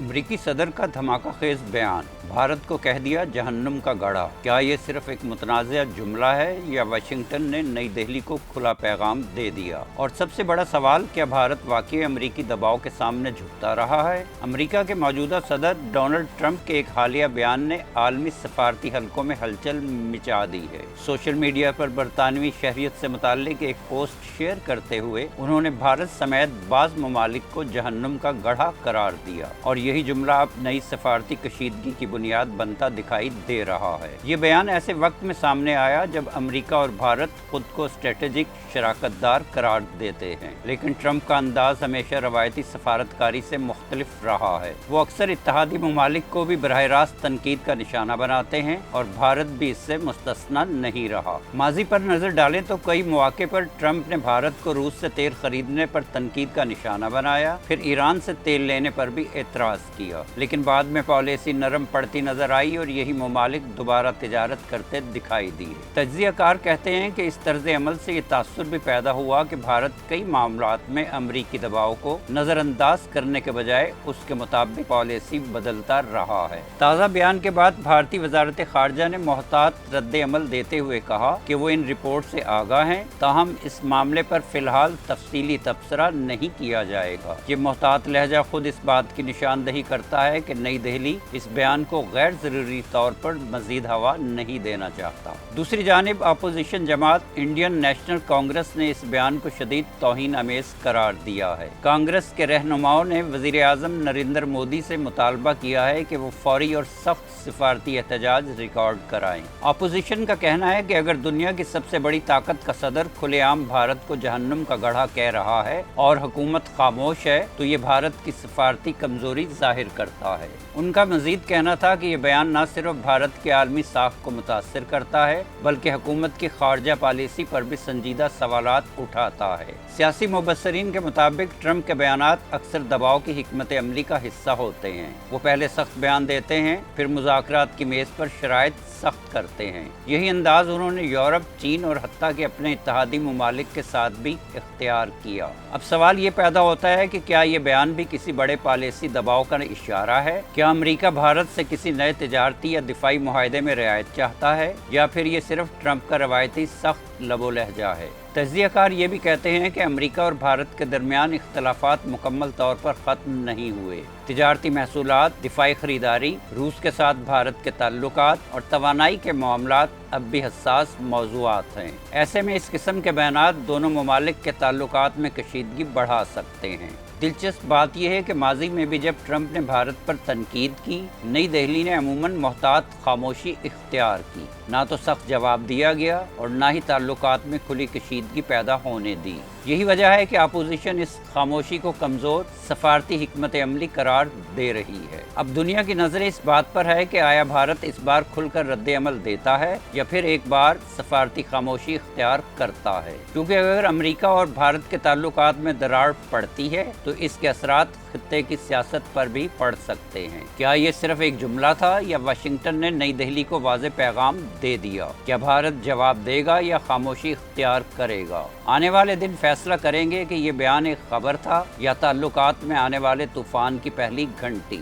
अमरीकी सदर का धमाका खेज बयान, भारत को कह दिया जहन्नुम का गड़ा। क्या ये सिर्फ एक मुतनाज़िया जुमला है या वाशिंगटन ने नई दिल्ली को खुला पैगाम दे दिया? और सबसे बड़ा सवाल, क्या भारत वाकई अमरीकी दबाव के सामने झुकता रहा है? अमरीका के मौजूदा सदर डोनाल्ड ट्रंप के एक हालिया बयान ने आलमी सफारती हलकों में हलचल मचा दी है। सोशल मीडिया पर बरतानवी शहरियत से मुताल्लिक एक पोस्ट शेयर करते हुए उन्होंने भारत समेत बाज़ ममालिक को जहन्नुम का गढ़ा करार दिया और यही जुमला अब नई सफारती कशीदगी की बुनियाद बनता दिखाई दे रहा है। ये बयान ऐसे वक्त में सामने आया जब अमेरिका और भारत खुद को स्ट्रेटेजिक शराकतदार करार देते हैं, लेकिन ट्रंप का अंदाज हमेशा रवायती सफारतकारी से मुख्तलिफ रहा है। वो अक्सर इत्तेहादी ममालिक को भी बराह रास्त तनकीद का निशाना बनाते हैं और भारत भी इससे मुस्तस्ना नहीं रहा। माजी पर नजर डालें तो कई मौके पर ट्रंप ने भारत को रूस से तेल खरीदने पर तनकीद का निशाना बनाया, फिर ईरान से तेल लेने पर भी एतराज किया, लेकिन बाद में पॉलिसी नरम पड़ती नजर आई और यही ममालिक दोबारा तिजारत करते दिखाई दिए। तज्जियाकार कहते हैं कि इस तर्ज अमल से ये तासुर भी पैदा हुआ कि भारत कई मामलात में अमरीकी दबाव को नजरअंदाज करने के बजाय उसके मुताबिक पॉलिसी बदलता रहा है। ताज़ा बयान के बाद भारतीय वजारत खारजा ने मोहतात रद्द अमल देते हुए कहा कि वो इन रिपोर्ट से आगाह हैं, ताहम इस मामले पर फिलहाल तफसीली तबसरा नहीं किया जाएगा। ये मोहतात लहजा खुद इस बात की निशानदही करता है कि नई दिल्ली इस बयान को गैर जरूरी तौर पर मजीद हवा नहीं देना चाहता। दूसरी जानिब अपोजिशन जमात इंडियन नेशनल कांग्रेस ने इस बयान को शदीद तौहीन अमेज करार दिया है। कांग्रेस के रहनुमाओं ने वजीर आज़म नरेंद्र मोदी से मुतालबा किया है कि वो फौरी और सख्त सिफारती एहतजाज रिकॉर्ड कराएं। अपोजिशन का कहना है कि अगर दुनिया की सबसे बड़ी ताकत का सदर खुलेआम भारत को जहन्नुम का गढ़ा कह रहा है और हुकूमत खामोश है, तो ये भारत की सिफारती कमजोरी जाहिर करता है। उनका मजीद कहना था कि ये बयान न सिर्फ भारत के आलमी साख को मुतासर करता है, बल्कि हुकूमत की खारजा पॉलिसी पर भी संजीदा सवालात उठाता है। सियासी मुबस्सरीन के मुताबिक ट्रंप के बयानात अक्सर दबाव की हिकमत अमली का हिस्सा होते हैं। वो पहले सख्त बयान देते हैं, फिर मुज़ाकरात की मेज़ पर शराइत सख्त करते हैं। यही अंदाज उन्होंने यूरोप, चीन और हत्ता के अपने इत्तेहादी ममालिक के साथ भी इख्तियार किया। अब सवाल ये पैदा होता है कि क्या ये बयान भी किसी बड़े पॉलिसी दबाव का इशारा है? क्या अमेरिका भारत से किसी नए तिजारती या दिफाई मुआहदे में रियायत चाहता है, या फिर ये सिर्फ ट्रंप का रवायती सख्त लबो लहजा है? तज्जियाकार ये भी कहते हैं कि अमेरिका और भारत के दरमियान इख्तलाफात मुकम्मल तौर पर ख़त्म नहीं हुए। तिजारती महसूलात, दिफाई खरीदारी, रूस के साथ भारत के ताल्लुकात और तवानाई के मामलात अब भी हसास मौज़ूआत हैं। ऐसे में इस किस्म के बयानात दोनों ममालिक के ताल्लुकात में कशीदगी बढ़ा सकते हैं। दिलचस्प बात यह है कि माजी में भी जब ट्रंप ने भारत पर तनकीद की, नई दिल्ली ने अमूमन मोहतात खामोशी इख्तियार की। ना तो सख्त जवाब दिया गया और ना ही ताल्लुकात में खुली कशीदगी पैदा होने दी। यही वजह है कि अपोजिशन इस खामोशी को कमज़ोर सफारती हिकमत अमली करार दे रही है। अब दुनिया की नज़रें इस बात पर है कि आया भारत इस बार खुलकर रद्द अमल देता है या फिर एक बार सफारती खामोशी इख्तियार करता है, क्योंकि अगर अमेरिका और भारत के ताल्लुकात में दरार पड़ती है तो इसके असरात खित्ते की सियासत पर भी पड़ सकते हैं। क्या ये सिर्फ एक जुमला था या वाशिंगटन ने नई दिल्ली को वाज़ेह पैगाम दे दिया? क्या भारत जवाब देगा या खामोशी इख्तियार करेगा? आने वाले दिन फैसला करेंगे कि ये बयान एक खबर था या ताल्लुकात में आने वाले तूफान की पहली घंटी।